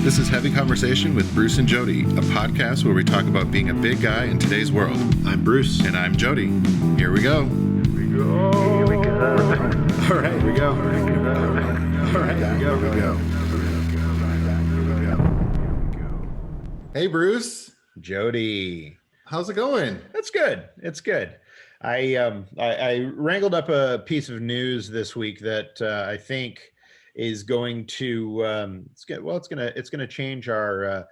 This is Heavy Conversation with Bruce and Jody, a podcast where we talk about being a big guy in today's world. I'm Bruce. And I'm Jody. Here we go. Here we go. All right, here we go. All right, here we go. Hey, Bruce. Jody. How's it going? It's good. It's good. I wrangled up a piece of news this week that I think is going to it's going to change our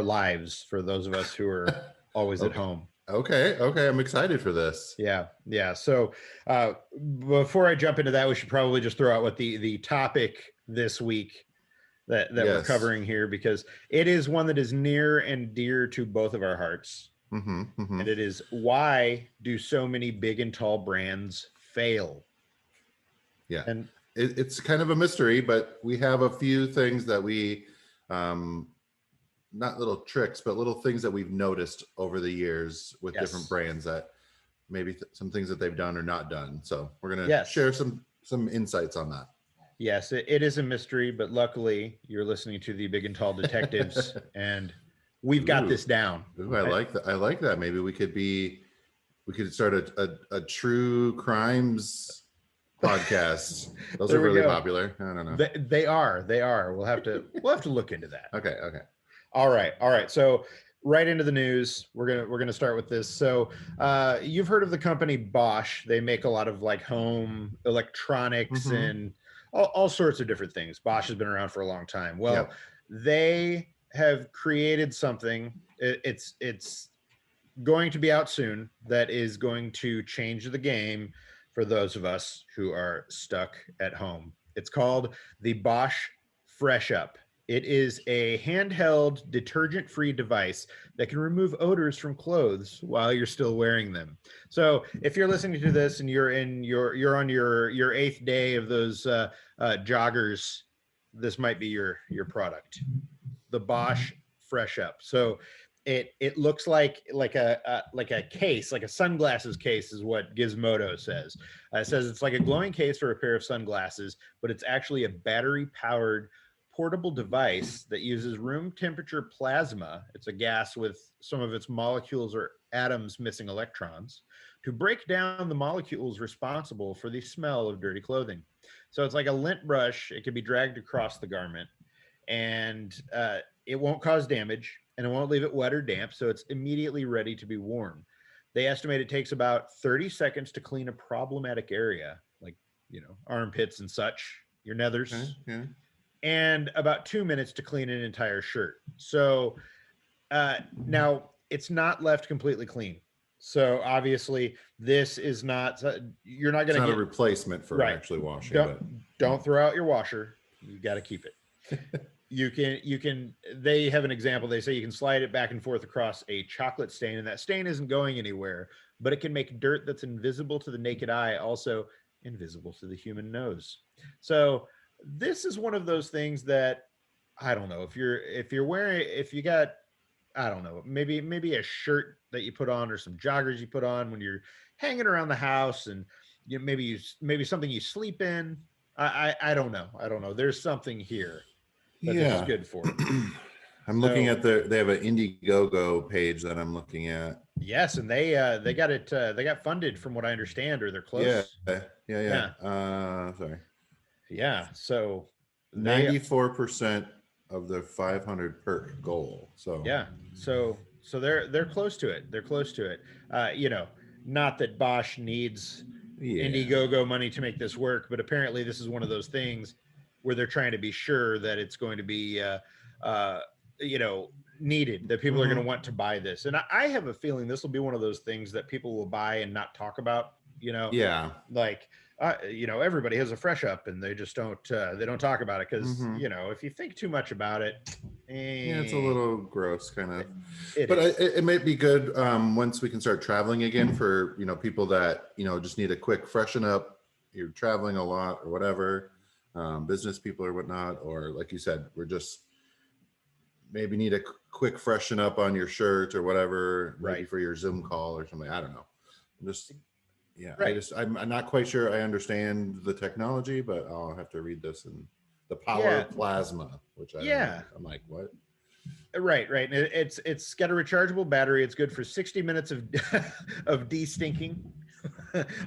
lives for those of us who are always at home. Okay, I'm excited for this. Yeah. So before I jump into that, we should probably just throw out what the topic this week that we're covering here, because it is one that is near and dear to both of our hearts. And it is, why do so many big and tall brands fail? Yeah, and it's kind of a mystery, but we have a few things that we not little tricks, but little things that we've noticed over the years with different brands, that maybe some things that they've done or not done. So we're going to share some insights on that. Yes, it is a mystery, but luckily you're listening to the Big and Tall Detectives and we've got this down. Ooh, I like that. Maybe we could start a true crimes podcast. Those are really popular. I don't know. They are. We'll have to look into that. Okay. All right. So right into the news. We're gonna start with this. So you've heard of the company Bosch. They make a lot of like home electronics and all sorts of different things. Bosch has been around for a long time. Well, they have created something. It's going to be out soon that is going to change the game for those of us who are stuck at home. It's called the Bosch Fresh Up. It is a handheld detergent-free device that can remove odors from clothes while you're still wearing them. So if you're listening to this and you're on your eighth day of those joggers, this might be your product. The Bosch Fresh Up. So it looks like a case, like a sunglasses case is what Gizmodo says. It says it's like a glowing case for a pair of sunglasses, but it's actually a battery-powered portable device that uses room temperature plasma. It's a gas with some of its molecules or atoms missing electrons, to break down the molecules responsible for the smell of dirty clothing. So it's like a lint brush. It can be dragged across the garment, and it won't cause damage, and it won't leave it wet or damp, so it's immediately ready to be worn. They estimate it takes about 30 seconds to clean a problematic area, like, armpits and such, your nethers, and about 2 minutes to clean an entire shirt. So now it's not left completely clean. So obviously this is not, you're not going to get a replacement for actually washing. Don't throw out your washer. You got to keep it. You can, they have an example. They say you can slide it back and forth across a chocolate stain, and that stain isn't going anywhere, but it can make dirt that's invisible to the naked eye also invisible to the human nose. So this is one of those things that, I don't know, if you got, I don't know, maybe a shirt that you put on or some joggers you put on when you're hanging around the house, and maybe something you sleep in. I don't know. There's something here that this is good for. I'm looking at they have an Indiegogo page that I'm looking at. Yes, and they got it. They got funded, from what I understand, or they're close. Yeah. Sorry. Yeah. So 94% of the 500 perk goal. So yeah. So they're close to it. They're close to it. Not that Bosch needs Indiegogo money to make this work, but apparently this is one of those things where they're trying to be sure that it's going to be, needed, that people are going to want to buy this. And I have a feeling this will be one of those things that people will buy and not talk about, everybody has a Fresh Up and they just don't talk about it. Cause if you think too much about it, it's a little gross kind of, it might be good once we can start traveling again for, people that, just need a quick freshen up. You're traveling a lot or whatever, business people or whatnot, or like you said, we're just maybe need a quick freshen up on your shirt or whatever, maybe for your Zoom call or something. I don't know. I'm not quite sure I understand the technology, but I'll have to read this and the power of plasma, which I don't know. I'm like, what? Right. It's got a rechargeable battery. It's good for 60 minutes of of de-stinking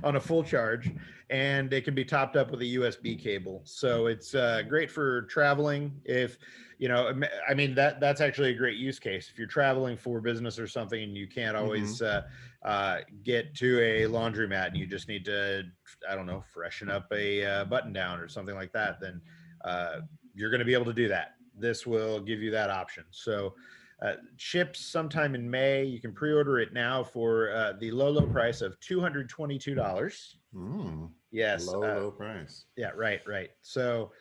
on a full charge, and it can be topped up with a USB cable. So it's great for traveling. If I mean that's actually a great use case. If you're traveling for business or something and you can't always get to a laundromat and you just need to, I don't know, freshen up a button down or something like that, then you're going to be able to do that. This will give you that option. So ships sometime in May. You can pre-order it now for the low price of $222. Yes. Low price. Yeah, right. So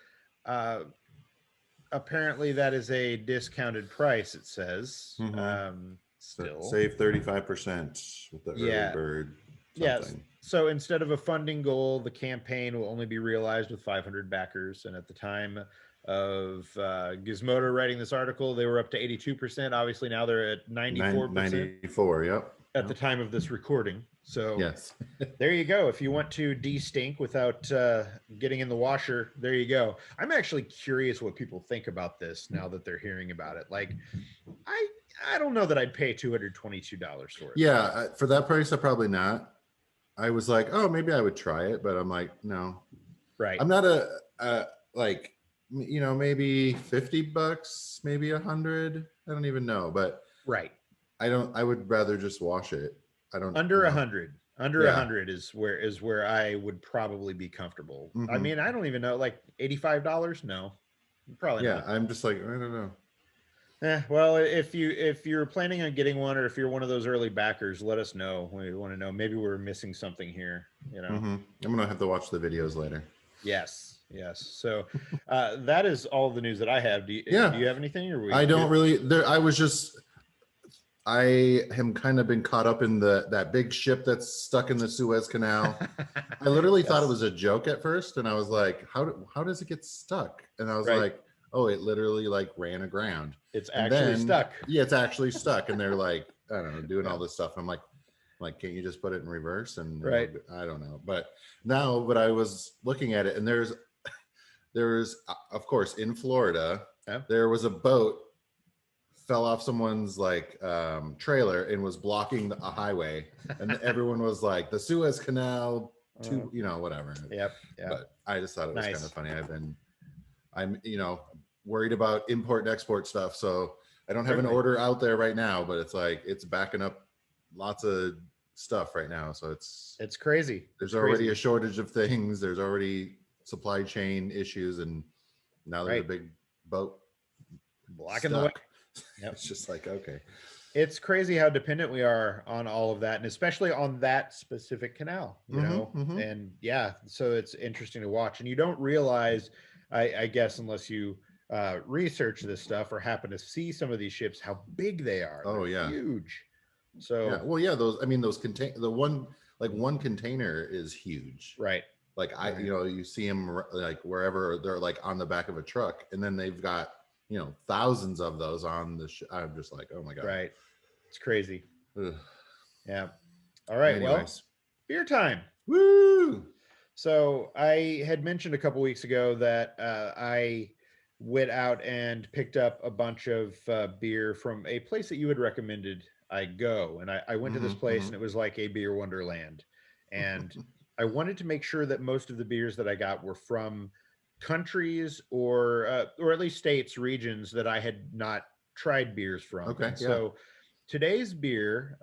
apparently that is a discounted price, it says. Still. Save 35% with the early bird. Yes. So instead of a funding goal, the campaign will only be realized with 500 backers. And at the time of Gizmodo writing this article, they were up to 82%. Obviously now they're at 94%. 94, yep. At the time of this recording. So yes. There you go. If you want to de-stink without getting in the washer, there you go. I'm actually curious what people think about this now that they're hearing about it. Like, I don't know that I'd pay $222 for it. Yeah, for that price, I probably not. I was like, oh, maybe I would try it, but I'm like, no. Right. I'm not like, maybe $50, maybe $100. I don't even know, but right. I would rather just wash it. I don't under 100. Under 100 is where I would probably be comfortable. I mean, I don't even know, like $85. No, probably not. I'm just like, I don't know. Well, if you're planning on getting one, or if you're one of those early backers, let us know. We want to know. Maybe we're missing something here. I'm gonna have to watch the videos later. Yes. So that is all the news that I have. Do you have anything? Or I don't really. I am kind of been caught up in that big ship that's stuck in the Suez Canal. I literally thought it was a joke at first, and I was like, how does it get stuck? And I was like, oh, it literally like ran aground. It's actually stuck. Yeah, it's actually stuck. And they're like, I don't know, doing all this stuff. I'm like, can't you just put it in reverse? And I don't know. But I was looking at it, and there's of course in Florida, there was a boat fell off someone's like trailer and was blocking a highway, and everyone was like, the Suez Canal to whatever. Yep. But I just thought it was kind of funny. I'm worried about import and export stuff, so I don't have an order out there right now, but it's like it's backing up lots of stuff right now, so it's crazy. There's already a shortage of things. There's already supply chain issues, and now there's a big boat blocking the way. Yep. It's just like, okay. It's crazy how dependent we are on all of that, and especially on that specific canal, and so it's interesting to watch. And you don't realize, I guess, unless you research this stuff or happen to see some of these ships, how big they are. They're huge. So one container is huge. Right. Like you see them like wherever they're like on the back of a truck, and then they've got thousands of those on the I'm just like, oh my god. Right. It's crazy. Ugh. Yeah. All right. Anyways. Well, beer time. Woo! So I had mentioned a couple weeks ago that I went out and picked up a bunch of beer from a place that you had recommended I go. And I went to this place, and it was like a beer wonderland. And I wanted to make sure that most of the beers that I got were from countries or at least states, regions that I had not tried beers from. Okay. So today's beer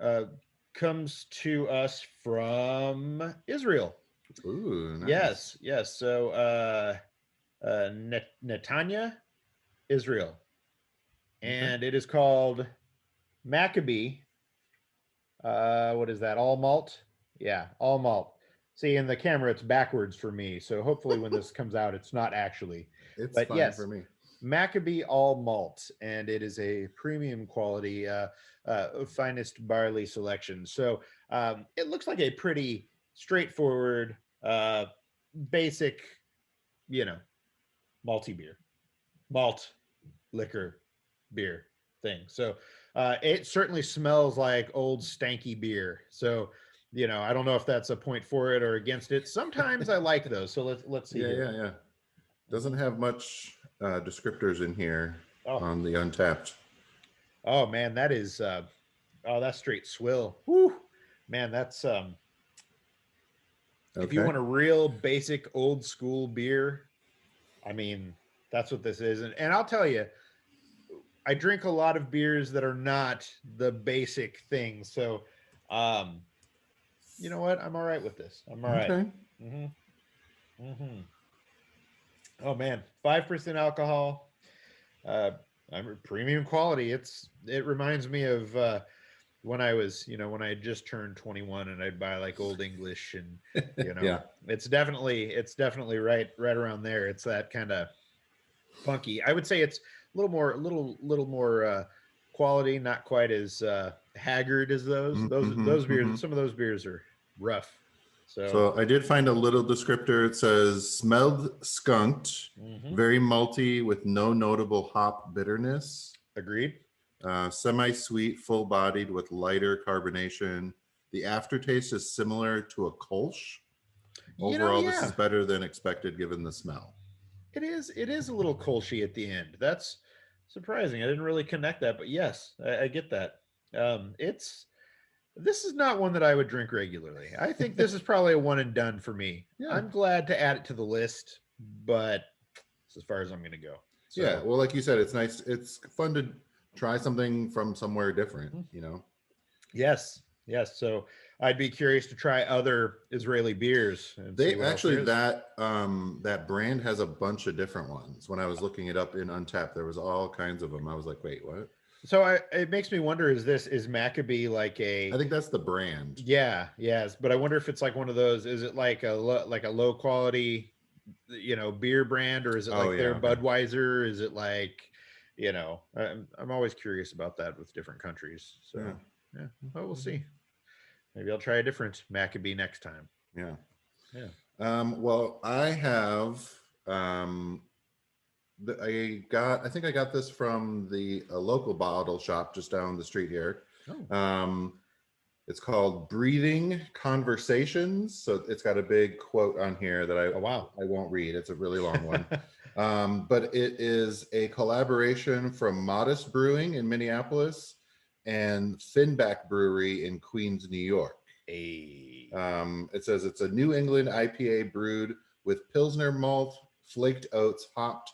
comes to us from Israel. Ooh, nice. Yes. So Netanya, Israel. And it is called Maccabee. What is that? All malt? Yeah, all malt. See, in the camera, it's backwards for me. So hopefully when this comes out, it's not actually. But fine for me. Maccabee all malt, and it is a premium quality, finest barley selection. So it looks like a pretty straightforward, basic, malty beer, malt liquor beer thing. So it certainly smells like old stanky beer. So I don't know if that's a point for it or against it. Sometimes I like those. So let's see. Yeah. Doesn't have much descriptors in here Oh, on the Untapped. oh man, that is that's straight swill. Woo, man, that's if you Okay. want a real basic old school beer, I mean, that's what this is. And I'll tell you, I drink a lot of beers that are not the basic thing. So, um, you know what? I'm all right with this. I'm all right. Okay. Mm-hmm. Mm-hmm. Oh man, 5% alcohol. Uh, I'm premium quality. It reminds me of when I was, when I had just turned 21 and I'd buy like Old English and Yeah. it's definitely right around there. It's that kind of funky. I would say it's a little more quality, not quite as haggard as those. Those beers, some of those beers are rough. So, So I did find a little descriptor. It says smelled skunked, mhm, very malty with no notable hop bitterness, agreed. semi-sweet, full-bodied with lighter carbonation. The aftertaste is similar to a Kolsch. Overall, this is Yeah, better than expected given the smell. it is. It is a little Kolshy at the end. That's surprising. I didn't really connect that, but yes, I get that. It's This is not one that I would drink regularly. I think this is probably a one and done for me. Yeah. I'm glad to add it to the list, but it's as far as I'm going to go. So, Yeah, well, like you said, it's nice. It's fun to try something from somewhere different, yes, yes. So I'd be curious to try other Israeli beers and see They what else actually there is. that brand has a bunch of different ones. When I was looking it up in Untapped, there was all kinds of them. I was like, wait, what? So it makes me wonder: is Maccabee like I a? think that's the brand. Yeah, yes, but I wonder if it's like one of those. Is it like like a low quality, beer brand, or is it Oh like yeah, their okay. Budweiser? Is it like, I'm always curious about that with different countries. So Yeah. yeah, well, we'll see. Maybe I'll try a different Maccabee next time. Yeah. Yeah. Well, I have I think I got this from a local bottle shop just down the street here. Oh, It's called Breathing Conversations. So it's got a big quote on here that oh wow, I won't read. It's a really long one. But it is a collaboration from Modest Brewing in Minneapolis and Finback Brewery in Queens, New York. a It says it's a New England IPA brewed with Pilsner malt, flaked oats, hopped,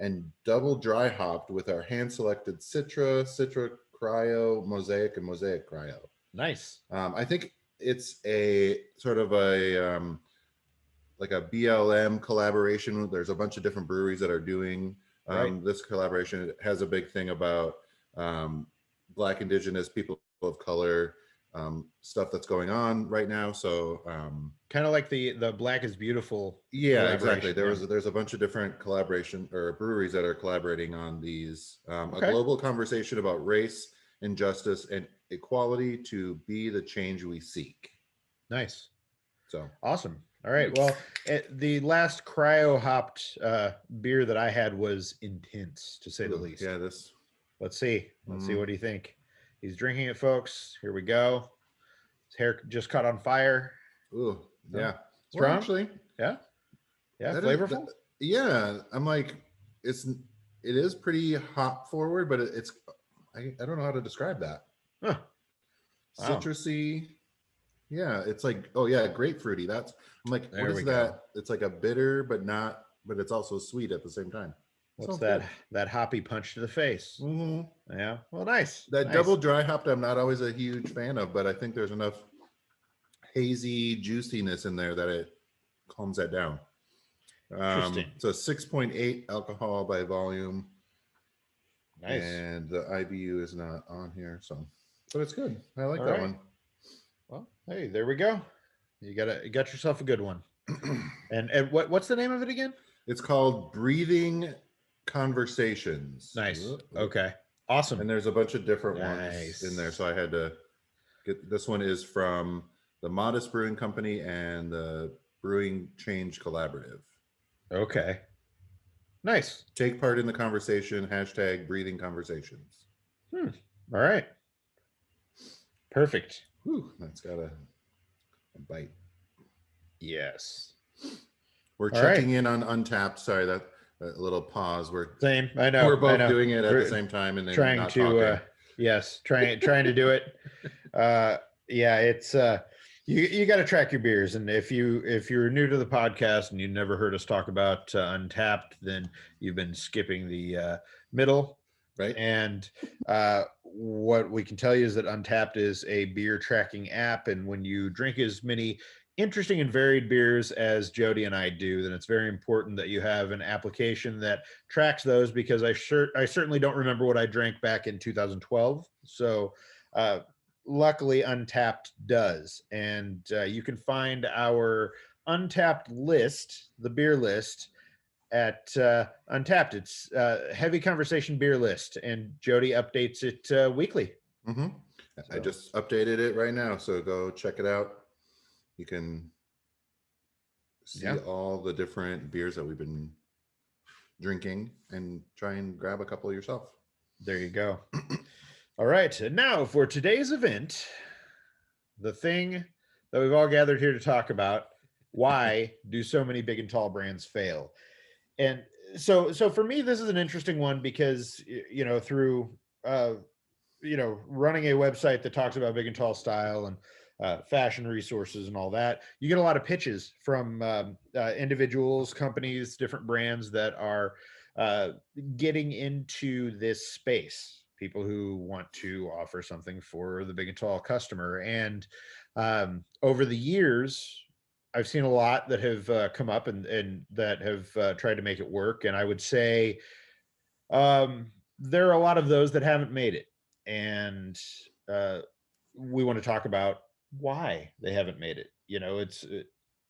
and double dry hopped with our hand-selected Citra Cryo, Mosaic, and Mosaic Cryo. nice. I think it's a sort of like a BLM collaboration. There's a bunch of different breweries that are doing Right. this collaboration. It has a big thing about Black, Indigenous, people of color, stuff that's going on right now. So Kind of like the Black is Beautiful yeah, exactly. collaboration. There's a bunch of different collaboration or breweries that are collaborating on these. A Okay. global conversation about race, injustice, and equality to be the change we seek. Nice. So Awesome. All right. Well, the last cryo hopped beer that I had was intense, to say the least. yeah, this. Let's see. Let's see. What do you think? He's drinking it, folks. Here we go. His hair just caught on fire. Ooh, yeah. Well, Strong? actually, Yeah. Yeah. that is, Flavorful? yeah. I'm like, it is pretty hop forward, but I don't know how to describe that. Huh. Wow. Citrusy. Yeah, it's like, oh yeah, grapefruity. I'm like, There what is we that? go. It's like a bitter, but it's also sweet at the same time. What's Sounds that? good. That hoppy punch to the face. Mm-hmm. Yeah. Well, nice. That Nice. double dry hopped, I'm not always a huge fan of, but I think there's enough hazy juiciness in there that it calms that down. Interesting. So 6.8 alcohol by volume. Nice. And the IBU is not on here, but it's good. I like All that right. one. Well, hey, there we go. You got yourself a good one. And what's the name of it again? It's called Breathing Conversations. Nice. Okay. Awesome. And there's a bunch of different Nice. ones in there, so I had to get this one. Is from the Modest Brewing Company and the Brewing Change Collaborative. Okay. Nice. Take part in the conversation. # Breathing Conversations. All right. Perfect. Whew, that's got a bite. Yes. We're All checking right. in on Untapped. Sorry, a little pause. Same. I know. We're both I know. doing it at We're the same time and then trying not to, talking. yes, trying to do it. Yeah, it's you got to track your beers, and if you're new to the podcast and you never heard us talk about Untapped, then you've been skipping the middle. Right. And what we can tell you is that Untapped is a beer tracking app, and when you drink as many interesting and varied beers as Jody and I do, then it's very important that you have an application that tracks those, because I certainly don't remember what I drank back in 2012. So luckily Untapped does, and you can find our Untapped list, the beer list, at Untapped. It's Heavy Conversation Beer List, and Jody updates it weekly. Mm-hmm. I just updated it right now, so go check it out. You can see all the different beers that we've been drinking and try and grab a couple yourself. There you go. All right, and now for today's event, the thing that we've all gathered here to talk about: why do so many big and tall brands fail? And so for me, this is an interesting one, because through running a website that talks about big and tall style and fashion resources and all that, you get a lot of pitches from individuals, companies, different brands that are getting into this space. People who want to offer something for the big and tall customer. And over the years, I've seen a lot that have come up and that have tried to make it work. And I would say there are a lot of those that haven't made it. And we want to talk about why they haven't made it. It's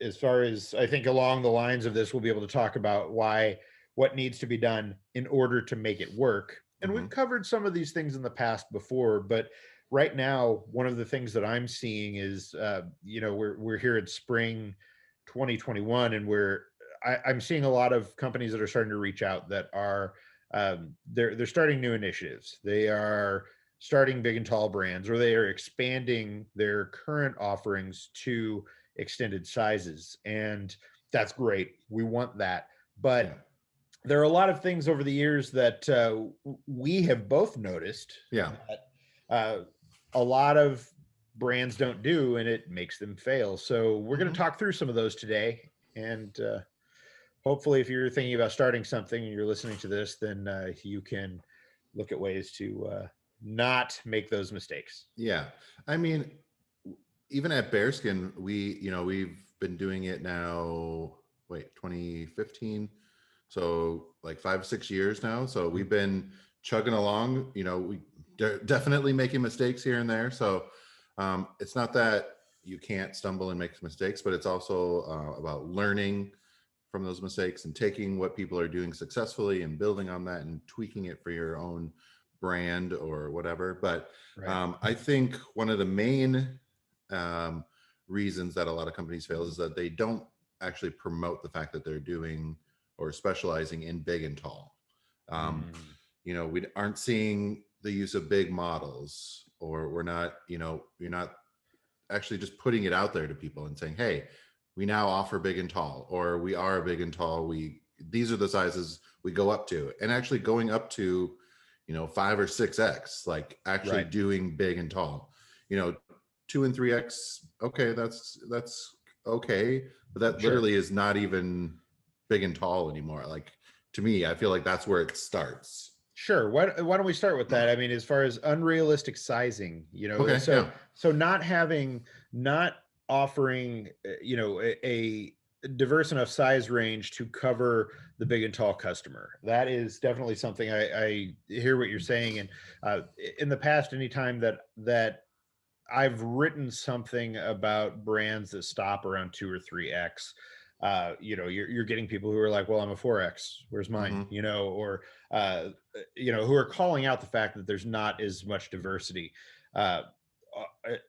as far as I think along the lines of this, we'll be able to talk about what needs to be done in order to make it work. And we've covered some of these things in the past before, but right now, one of the things that I'm seeing is, we're here at spring 2021, and I'm seeing a lot of companies that are starting to reach out that are they're starting new initiatives. They are starting big and tall brands, or they are expanding their current offerings to extended sizes, and that's great. We want that, but there are a lot of things over the years that we have both noticed. That, a lot of brands don't do, and it makes them fail. So we're going to talk through some of those today, and hopefully if you're thinking about starting something and you're listening to this, then you can look at ways to not make those mistakes. Yeah. I mean, even at Bearskin, we've been doing it now, 2015. So like 5-6 years now. So we've been chugging along, we definitely making mistakes here and there. So it's not that you can't stumble and make mistakes, but it's also about learning from those mistakes and taking what people are doing successfully and building on that and tweaking it for your own brand or whatever. But I think one of the main reasons that a lot of companies fail is that they don't actually promote the fact that they're doing or specializing in big and tall. We aren't seeing the use of big models, or we're not, you're not actually just putting it out there to people and saying, hey, we now offer big and tall, or we are big and tall. These are the sizes we go up to, and actually going up to, 5 or 6X, like actually doing big and tall, 2 and 3X. Okay. That's okay. But that literally is not even big and tall anymore. Like, to me, I feel like that's where it starts. Sure. Why don't we start with that? I mean, as far as unrealistic sizing, so not offering, a diverse enough size range to cover the big and tall customer. That is definitely something I hear what you're saying. And in the past, anytime that I've written something about brands that stop around 2 or 3X, you're getting people who are like, well, I'm a 4X, where's mine? Or who are calling out the fact that there's not as much diversity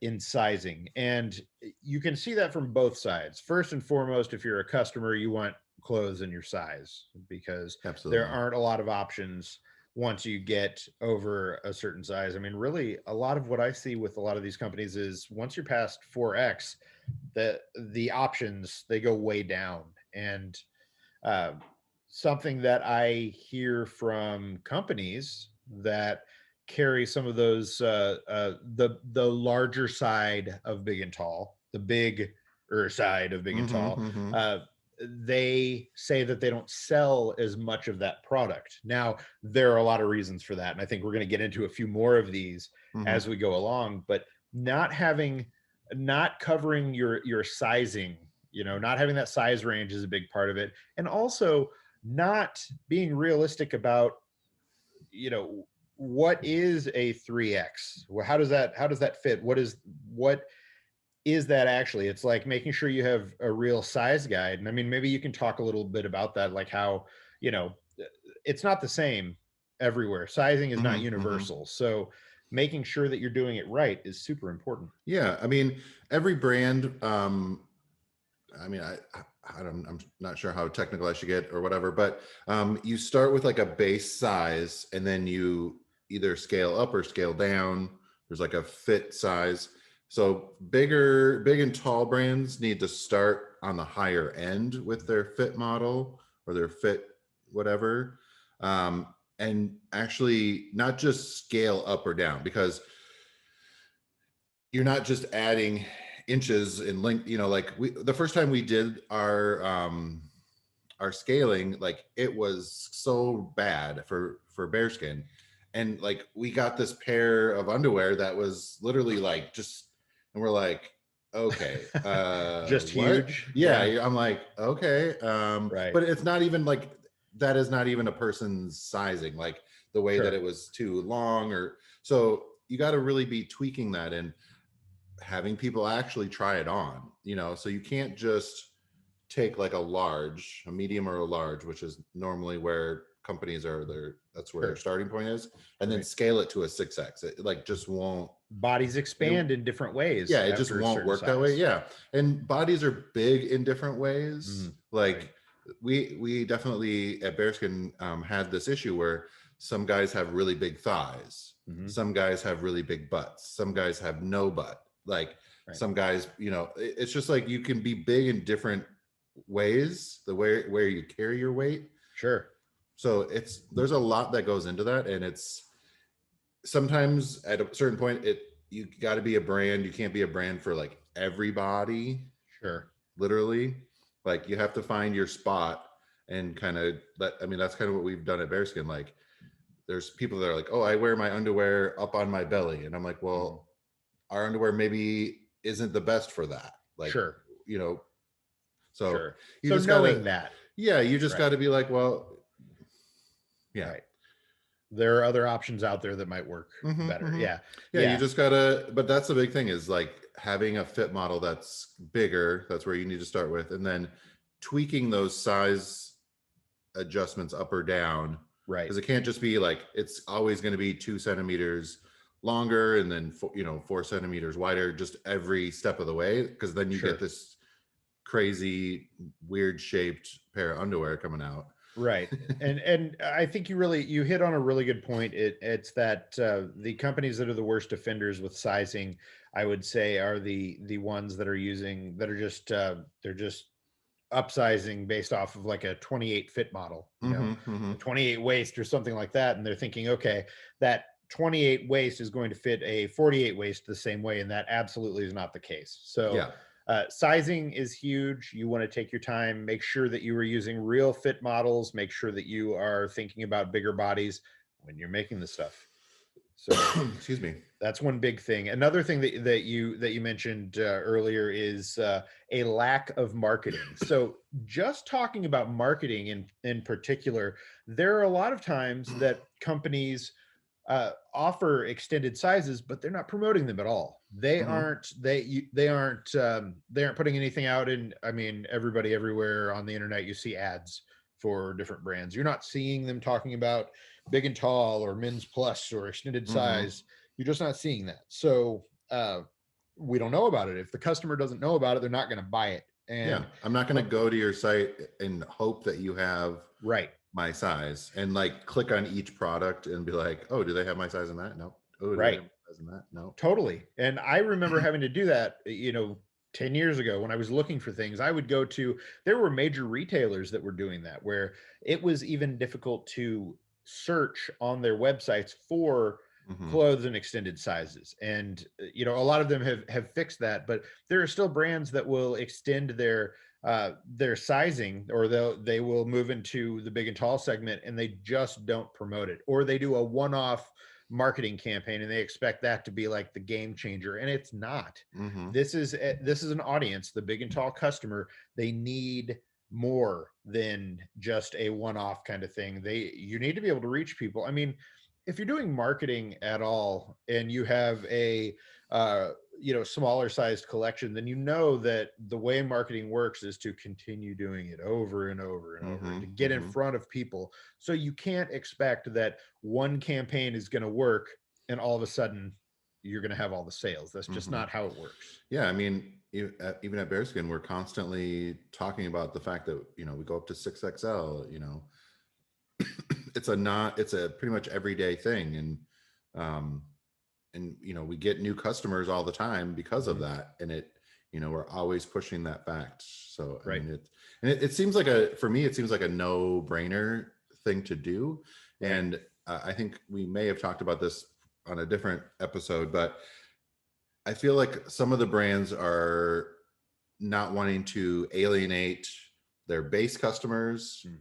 in sizing. And you can see that from both sides. First and foremost, if you're a customer, you want clothes in your size, because there aren't a lot of options once you get over a certain size. I mean, really, a lot of what I see with a lot of these companies is once you're past 4X, the options, they go way down. And something that I hear from companies that carry some of those the larger side of big and tall, the bigger side of big and tall. They say that they don't sell as much of that product. Now, there are a lot of reasons for that, and I think we're going to get into a few more of these as we go along. But not covering your sizing, not having that size range is a big part of it, and also not being realistic about, what is a 3x. Well, how does that fit? What is that actually? It's like making sure you have a real size guide. And I mean, maybe you can talk a little bit about that, like how, it's not the same everywhere. Sizing is not universal. So making sure that you're doing it right is super important. Yeah. I mean, every brand, I mean, I'm not sure how technical I should get or whatever, but you start with like a base size and then you either scale up or scale down. There's like a fit size. So big and tall brands need to start on the higher end with their fit model or their fit whatever. And actually not just scale up or down, because you're not just adding inches in length, like the first time we did our scaling, like it was so bad for bearskin, and like we got this pair of underwear that was literally like just, and we're like, okay, just what? huge. Yeah, I'm like, okay, Right. but it's not even like that is not even a person's sizing, like the way Sure. that it was too long, or so you got to really be tweaking that and having people actually try it on, so you can't just take like a medium or a large, which is normally where companies are there. That's where their starting point is. And then scale it to a 6X. It like just won't. Bodies expand in different ways. Yeah. It just won't work that way. Yeah. And bodies are big in different ways. Like we definitely at Bearskin had this issue where some guys have really big thighs. Some guys have really big butts. Some guys have no butt. Like some guys, it's just like you can be big in different ways, the way where you carry your weight. Sure. So there's a lot that goes into that, and it's sometimes at a certain point you got to be a brand. You can't be a brand for like everybody. Sure. Literally, like you have to find your spot and kind of that's kind of what we've done at Bearskin. Like there's people that are like, oh, I wear my underwear up on my belly, and I'm like, well, our underwear maybe isn't the best for that. Like, sure. So sure. you so just knowing gotta, that, you just got to be like, well, yeah, there are other options out there that might work better. Yeah. You just gotta, but that's the big thing is like having a fit model that's bigger. That's where you need to start with, and then tweaking those size adjustments up or down. Right. Because it can't just be like, it's always going to be 2 centimeters longer and then 4 centimeters wider just every step of the way, because then you get this crazy weird shaped pair of underwear coming out. Right. and I think you hit on a really good point. It's that the companies that are the worst offenders with sizing, I would say, are the ones that are just they're just upsizing based off of like a 28 fit model, 28 waist or something like that, and they're thinking, okay, that 28 waist is going to fit a 48 waist the same way, and that absolutely is not the case. So sizing is huge. You want to take your time, make sure that you are using real fit models, make sure that you are thinking about bigger bodies when you're making the stuff. So excuse me, that's one big thing. Another thing that you mentioned earlier is a lack of marketing. So just talking about marketing in particular, there are a lot of times that companies offer extended sizes, but they're not promoting them at all. They aren't putting anything out in, I mean, everybody everywhere on the internet, you see ads for different brands. You're not seeing them talking about big and tall or men's plus or extended size. You're just not seeing that. So we don't know about it. If the customer doesn't know about it, they're not going to buy it. And I'm not going to go to your site and hope that you have my size and like click on each product and be like, oh, do they have my size in that? No. Oh, do they have my size in that? No. Totally. And I remember having to do that, 10 years ago when I was looking for things, I would go to, there were major retailers that were doing that, where it was even difficult to search on their websites for Mhm. clothes in extended sizes. And a lot of them have fixed that, but there are still brands that will extend their sizing, or they will move into the big and tall segment, and they just don't promote it, or they do a one-off marketing campaign and they expect that to be like the game changer, and it's not. Mhm. This is an audience, the big and tall customer. They need more than just a one-off kind of thing. You need to be able to reach people. I mean, if you're doing marketing at all and you have a smaller sized collection, then that the way marketing works is to continue doing it over and over and over, and to Mhm. get in Mhm. front of people. So you can't expect that one campaign is going to work and all of a sudden you're going to have all the sales. That's just Mhm. not how it works. Yeah, I mean, even at Bearskin, we're constantly talking about the fact that we go up to 6XL. It's a pretty much everyday thing, um, and we get new customers all the time because of Mhm. that, and we're always pushing that fact. So I Right. mean, it seems like for me, it seems like a no-brainer thing to do, Right. and I think we may have talked about this on a different episode, but I feel like some of the brands are not wanting to alienate their base customers, Mm.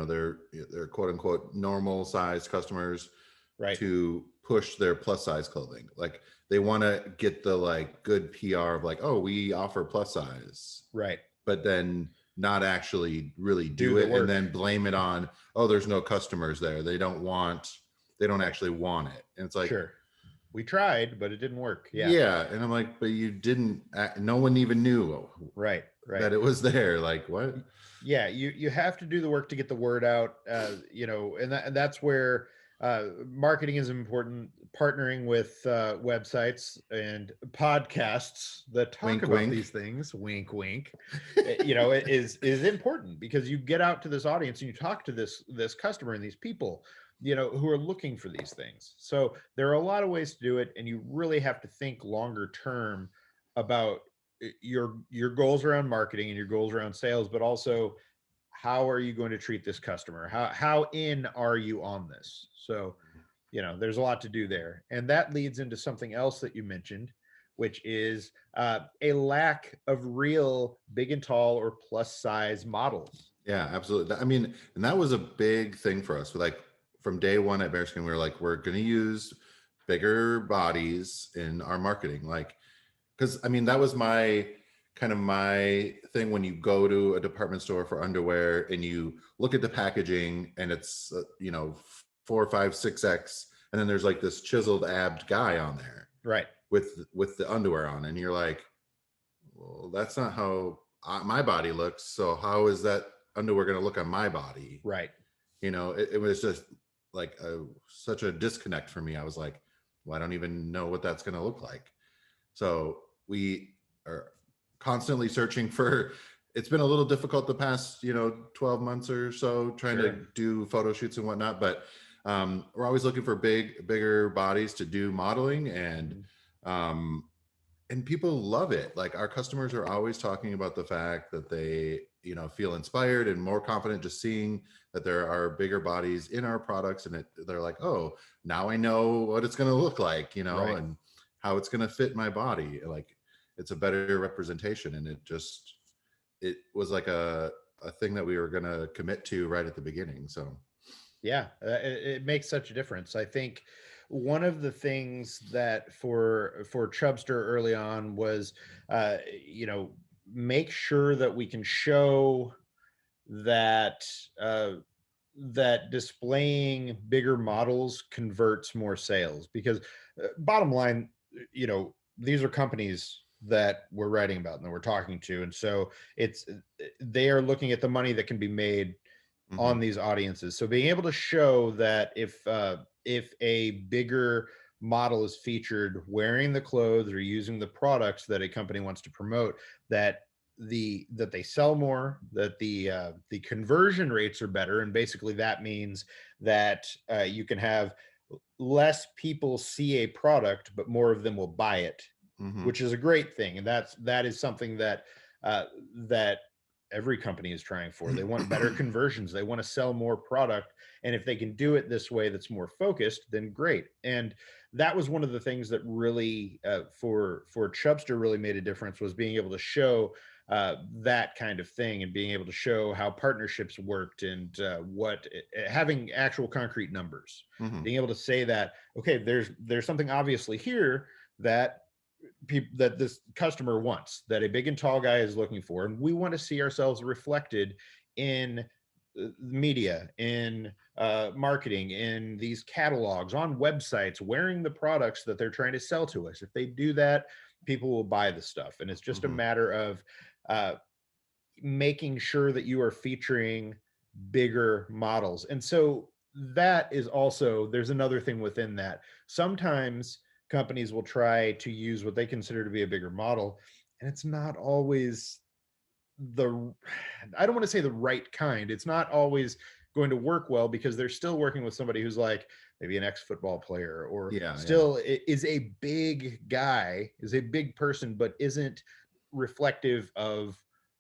their quote unquote normal size customers, Right. to push their plus size clothing. Like they want to get the like good PR of like, oh, we offer plus size, Right. but then not actually really do the it, and work. then blame it on, oh, there's no customers there. They don't Right. actually want it. And it's like, Sure, we tried, but it didn't work. Yeah. yeah. And I'm like, but you didn't, no one even knew Right. that it was there. Like, what? Yeah, you have to do the work to get the word out, and that's where marketing is important. Partnering with websites and podcasts that talk Wink, about wink. these things, wink wink, it is important, because you get out to this audience and you talk to this customer and these people who are looking for these things. So there are a lot of ways to do it, and you really have to think longer term about your goals around marketing and your goals around sales, but also how are you going to treat this customer? How in are you on this? So, there's a lot to do there, and that leads into something else that you mentioned, which is a lack of real big and tall or plus size models. Yeah, absolutely. I mean, and that was a big thing for us. Like from day one at Bearskin, we were like, we're going to use bigger bodies in our marketing. Like, because I mean, that was my thing when you go to a department store for underwear and you look at the packaging and it's 4, 5, 6X, and then there's like this chiseled abbed guy on there, Right. with the underwear on, and you're like, well, that's not how my body looks. So how is that underwear going to look on my body? Right. It was just like such a disconnect for me. I was like, well, I don't even know what that's going to look like. So we are constantly searching for. It's been a little difficult the past 12 months or so trying Sure. to do photo shoots and whatnot, but we're always looking for bigger bodies to do modeling, and people love it. Like our customers are always talking about the fact that they feel inspired and more confident just seeing that there are bigger bodies in our products, and they're like, oh, now I know what it's going to look like, Right. and how it's going to fit my body. Like it's a better representation, and it was like a thing that we were going to commit to right at the beginning. So Yeah, it makes such a difference. I think one of the things that for Chubster early on was, make sure that we can show that that displaying bigger models converts more sales, because bottom line, these are companies that we're writing about and that we're talking to, and so they are looking at the money that can be made on these audiences. So being able to show that if a bigger model is featured wearing the clothes or using the products that a company wants to promote, that they sell more, that the conversion rates are better, and basically that means that you can have less people see a product, but more of them will buy it which is a great thing. And that is something that that every company is trying for. They want better conversions. They want to sell more product. And if they can do it this way that's more focused, then great. And that was one of the things that really for Chubster really made a difference, was being able to show that kind of thing, and being able to show how partnerships worked, and having actual concrete numbers, being able to say that, okay, there's something obviously here that that this customer wants, that a big and tall guy is looking for, and we want to see ourselves reflected in media, in marketing, in these catalogs, on websites, wearing the products that they're trying to sell to us. If they do that, people will buy the stuff. And it's just a matter of making sure that you are featuring bigger models. And so that is also, there's another thing within that. Sometimes companies will try to use what they consider to be a bigger model, and it's not always I don't want to say the right kind. It's not always going to work well, because they're still working with somebody who's like maybe an ex-football player, or is a big guy, is a big person, but isn't reflective of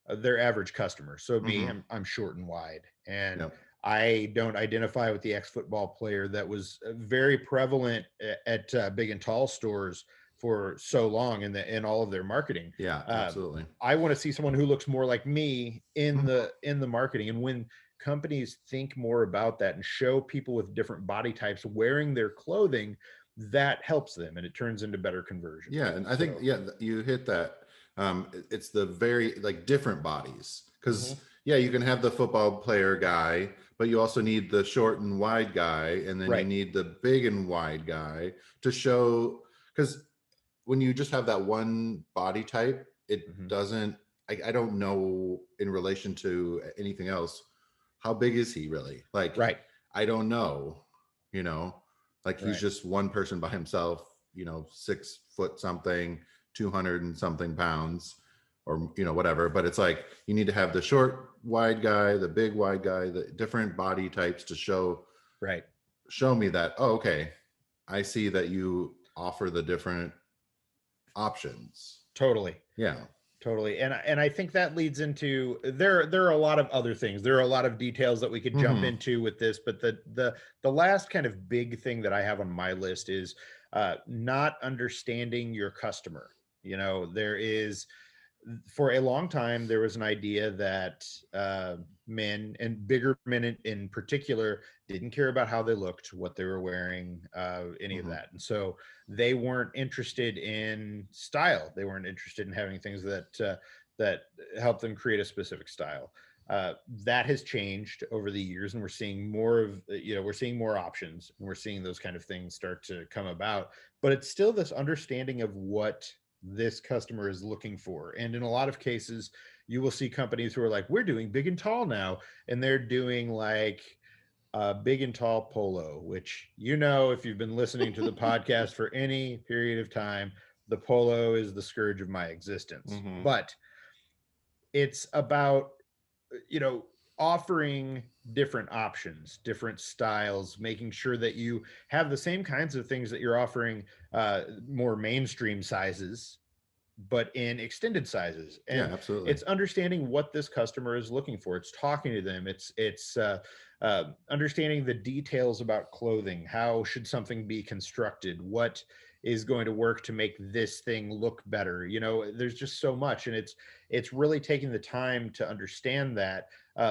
their average customer. So me, I'm short and wide, and I don't identify with the ex-football player that was very prevalent at big and tall stores for so long in all of their marketing. Yeah, absolutely. I want to see someone who looks more like me in the marketing. And when companies think more about that and show people with different body types wearing their clothing, that helps them, and it turns into better conversion. Yeah, and I think you hit that. It's the very like different bodies, because you can have the football player guy, but you also need the short and wide guy, and then you need the big and wide guy to show, because when you just have that one body type, it doesn't, I don't know in relation to anything else, how big is he really? Like, I don't know, like he's just one person by himself, 6 foot something, 200 and something pounds, or whatever. But it's like you need to have the short wide guy, the big wide guy, the different body types to show me that, oh, okay, I see that you offer the different options. Totally. And I think that leads into, there are a lot of other things, there are a lot of details that we could jump into with this, but the last kind of big thing that I have on my list is not understanding your customer. There is, for a long time, there was an idea that men, and bigger men in particular, didn't care about how they looked, what they were wearing, any of that. And so they weren't interested in style. They weren't interested in having things that help them create a specific style. That has changed over the years, and we're seeing more of, we're seeing more options, and we're seeing those kind of things start to come about. But it's still this understanding of what this customer is looking for. And in a lot of cases, you will see companies who are like, we're doing big and tall now, and they're doing like big and tall polo, which, if you've been listening to the podcast for any period of time, the polo is the scourge of my existence. But it's about, offering different options, different styles, making sure that you have the same kinds of things that you're offering, more mainstream sizes, but in extended sizes. And absolutely. It's understanding what this customer is looking for. It's talking to them. It's understanding the details about clothing. How should something be constructed? What is going to work to make this thing look better? There's just so much, and it's really taking the time to understand that,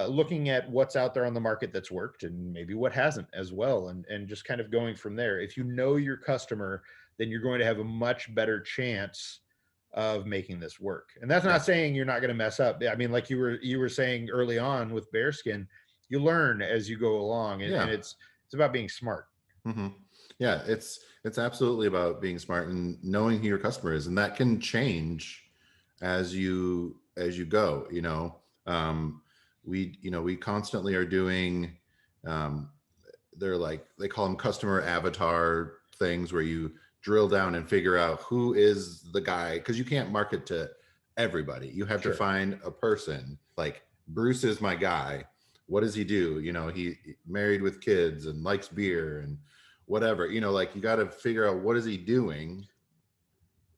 looking at what's out there on the market that's worked, and maybe what hasn't as well, and just kind of going from there. If you know your customer, then you're going to have a much better chance of making this work. And that's not saying you're not going to mess up. I mean, like you were saying early on with bearskin, you learn as you go along, and it's about being smart. Yeah, it's absolutely about being smart and knowing who your customer is, and that can change as you go. We constantly are doing, they're like, they call them customer avatar things, where you drill down and figure out who is the guy, because you can't market to everybody. You have to find a person. Like, Bruce is my guy. What does he do? He married with kids and likes beer and whatever. Like, you got to figure out, what is he doing,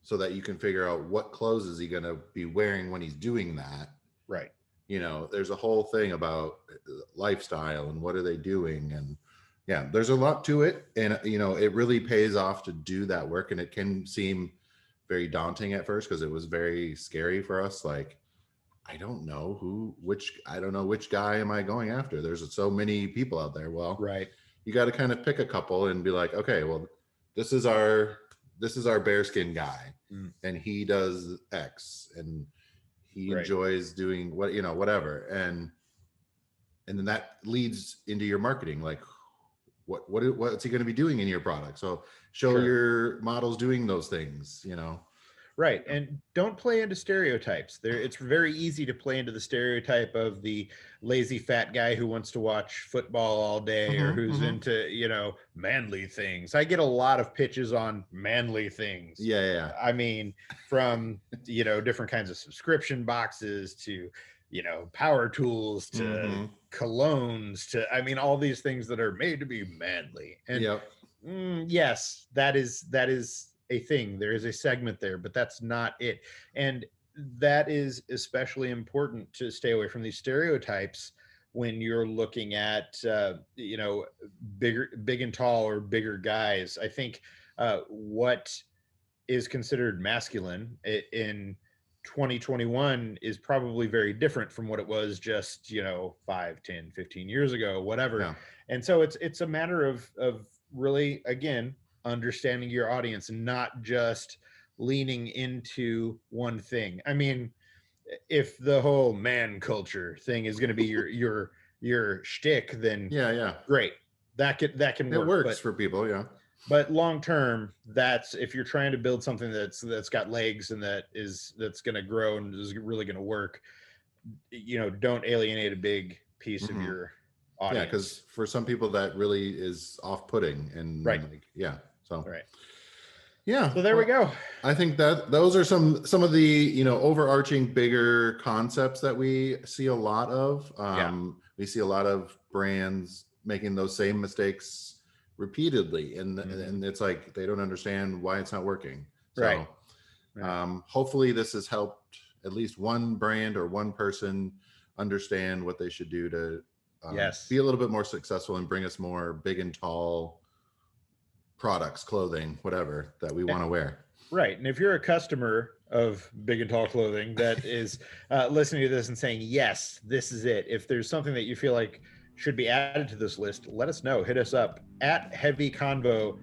so that you can figure out what clothes is he going to be wearing when he's doing that. Right. You know, there's a whole thing about lifestyle and what are they doing, and yeah, there's a lot to it, and you know, it really pays off to do that work, and it can seem very daunting at first because it was very scary for us. Like, I don't know which guy am I going after? There's so many people out there. Well, right. You got to kind of pick a couple and be like, okay, well, this is our bearskin guy, and he does X, and he enjoys doing what, you know, whatever, and then that leads into your marketing. Like, what's he going to be doing in your product? So show your models doing those things, you know. Right. And don't play into stereotypes. It's very easy to play into the stereotype of the lazy fat guy who wants to watch football all day, or who's into, you know, manly things. I get a lot of pitches on manly things. Yeah. I mean, from, you know, different kinds of subscription boxes to, you know, power tools to colognes to, I mean, all these things that are made to be manly. And yes, that is a thing. There is a segment there, but that's not it. And that is especially important to stay away from these stereotypes when you're looking at, you know, big and tall or bigger guys. I think what is considered masculine in 2021 is probably very different from what it was just, you know, 5, 10, 15 years ago, whatever. Yeah. And so it's a matter of really, again, understanding your audience and not just leaning into one thing. I mean, if the whole man culture thing is going to be your shtick, then great. That can work. It works for people, yeah. But long term, that's if you're trying to build something that's got legs and that's going to grow and is really going to work, you know, don't alienate a big piece of your audience. Yeah, because for some people that really is off-putting, and like, so yeah. So there we go. I think that those are some of the, you know, overarching bigger concepts that we see a lot of. We see a lot of brands making those same mistakes repeatedly, and it's like they don't understand why it's not working. So hopefully this has helped at least one brand or one person understand what they should do to be a little bit more successful and bring us more big and tall products, clothing, whatever that we want to wear. Right. And if you're a customer of big and tall clothing that is listening to this and saying, yes, this is it. If there's something that you feel like should be added to this list, let us know. Hit us up at Heavy Convo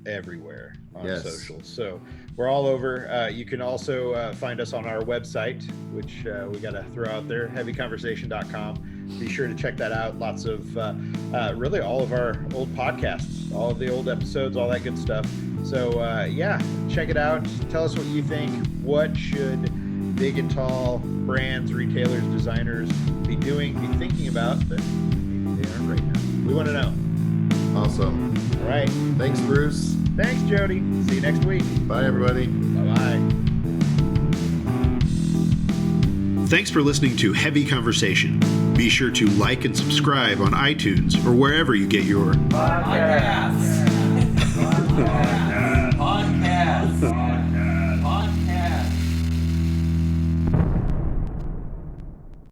everywhere on social. So we're all over. You can also find us on our website, which we got to throw out there, heavyconversation.com. Be sure to check that out. Lots of really all of our old podcasts, all of the old episodes, all that good stuff. So check it out. Tell us what you think. What should big and tall brands, retailers, designers be doing, be thinking about that they aren't right now? We want to know. Awesome. All right. Thanks, Bruce. Thanks, Jody. See you next week. Bye, everybody. Bye-bye. Thanks for listening to Heavy Conversation. Be sure to like and subscribe on iTunes or wherever you get your podcasts.